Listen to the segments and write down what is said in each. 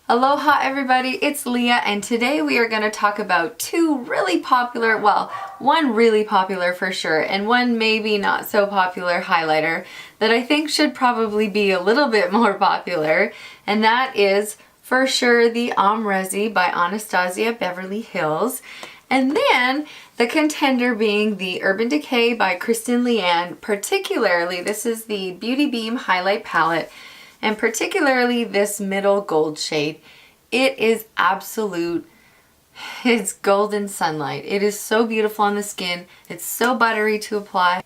Aloha everybody, it's Leah, and today we are going to talk about two really popular, well, one really popular for sure and one maybe not so popular highlighter that I think should probably be a little bit more popular, and that is for sure the Amrezy by Anastasia Beverly Hills, and then the contender being the Urban Decay by Kristin Leann. Particularly, this is the Beauty Beam Highlight Palette, and particularly this middle gold shade. It is absolute, it's golden sunlight. It is so beautiful on the skin. It's so buttery to apply.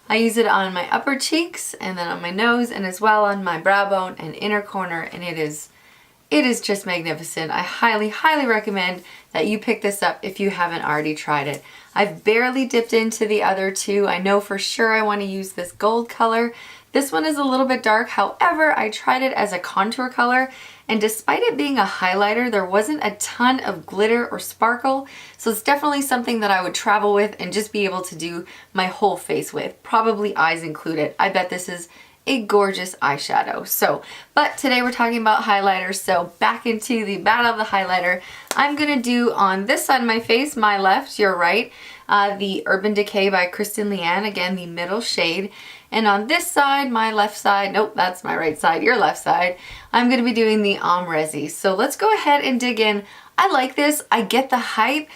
I use it on my upper cheeks and then on my nose and as well on my brow bone and inner corner, and it is just magnificent. I highly recommend that you pick this up if you haven't already tried it. I've barely dipped into the other two. I know for sure I want to use this gold color. This one is a little bit dark, however, I tried it as a contour color, and despite it being a highlighter, there wasn't a ton of glitter or sparkle, so it's definitely something that I would travel with and just be able to do my whole face with, probably eyes included. I bet this is a gorgeous eyeshadow. But today we're talking about highlighters, so back into the battle of the highlighter. I'm gonna do on this side of my face, my left, your right, the Urban Decay by Kristin Leann, again the middle shade. And on this side, my left side, nope, that's my right side, your left side, I'm gonna be doing the Amrezy. So let's go ahead and dig in. I like this, I get the hype,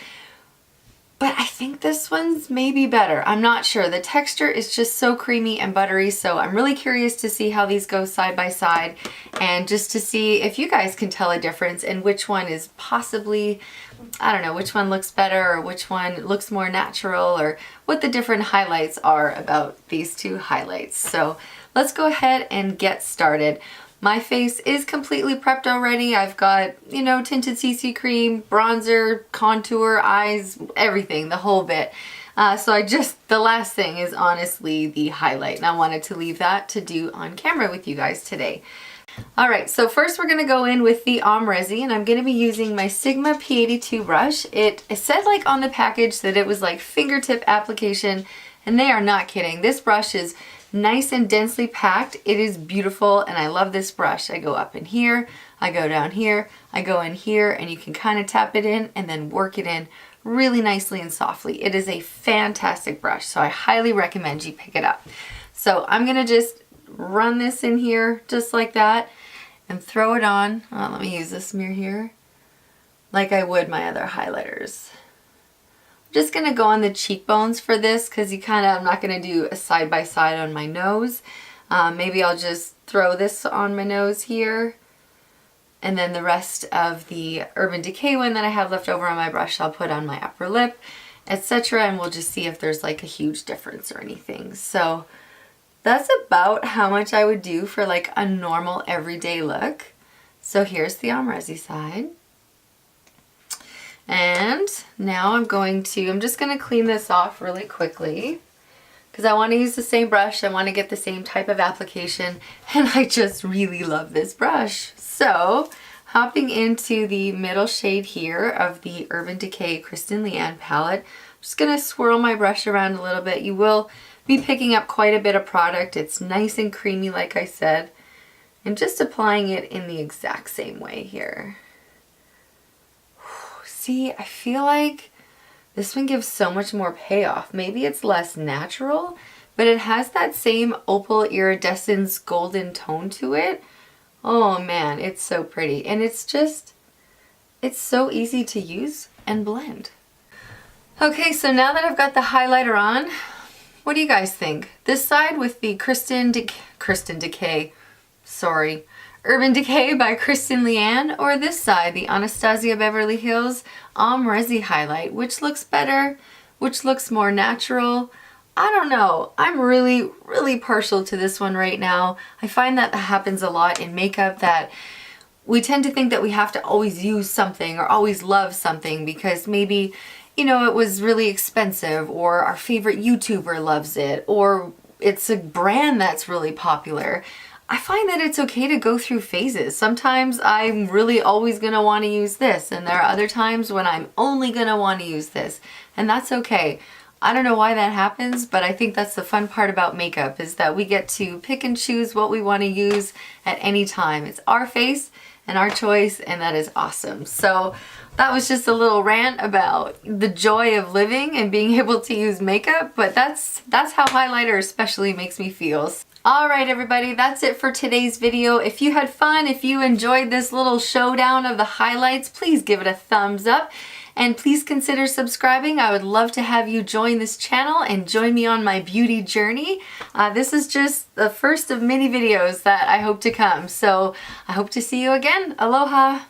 but I think this one's maybe better. I'm not sure. The texture is just so creamy and buttery, so I'm really curious to see how these go side by side and just to see if you guys can tell a difference and which one is possibly, I don't know, which one looks better or which one looks more natural or what the different highlights are about these two highlights. So let's go ahead and get started. My face is completely prepped already. I've got, you know, tinted CC cream, bronzer, contour, eyes, everything, the whole bit. The last thing is honestly the highlight, and I wanted to leave that to do on camera with you guys today. All right, so first we're gonna go in with the Amrezy, and I'm gonna be using my Sigma P82 brush. It said like on the package that it was like fingertip application, and they are not kidding. This brush is nice and densely packed. It is beautiful, and I love this brush. I go up in here, I go down here, I go in here, and you can kind of tap it in and then work it in really nicely and softly. It is a fantastic brush, so I highly recommend you pick it up. So I'm gonna just run this in here just like that and throw it on. Let me use this mirror here like I would my other highlighters. Just gonna go on the cheekbones for this because I'm not gonna do a side by side on my nose. Maybe I'll just throw this on my nose here, and then the rest of the Urban Decay one that I have left over on my brush I'll put on my upper lip, etc., and we'll just see if there's like a huge difference or anything. So that's about how much I would do for like a normal everyday look. So here's the Amrezy side. And now I'm just going to clean this off really quickly because I want to use the same brush. I want to get the same type of application, and I just really love this brush. So hopping into the middle shade here of the Urban Decay Kristin Leann palette, I'm just going to swirl my brush around a little bit. You will be picking up quite a bit of product. It's nice and creamy like I said, and just applying it in the exact same way here. See, I feel like this one gives so much more payoff. Maybe it's less natural, but it has that same opal iridescence golden tone to it. Oh man, it's so pretty. And it's so easy to use and blend. Okay, so now that I've got the highlighter on, what do you guys think? This side with the Urban Decay by Kristin Leann, or this side, the Anastasia Beverly Hills Amrezy highlight? Which looks better? Which looks more natural? I don't know. I'm really partial to this one right now. I find that happens a lot in makeup, that we tend to think that we have to always use something or always love something because maybe, you know, it was really expensive, or our favorite YouTuber loves it, or it's a brand that's really popular. I find that it's okay to go through phases. Sometimes I'm really always gonna wanna use this, and there are other times when I'm only gonna wanna use this, and that's okay. I don't know why that happens, but I think that's the fun part about makeup, is that we get to pick and choose what we wanna use at any time. It's our face, and our choice, and that is awesome. So that was just a little rant about the joy of living and being able to use makeup, but that's how highlighter especially makes me feel. Alright everybody, that's it for today's video. If you had fun, if you enjoyed this little showdown of the highlights, please give it a thumbs up. And please consider subscribing. I would love to have you join this channel and join me on my beauty journey. This is just the first of many videos that I hope to come. So I hope to see you again. Aloha!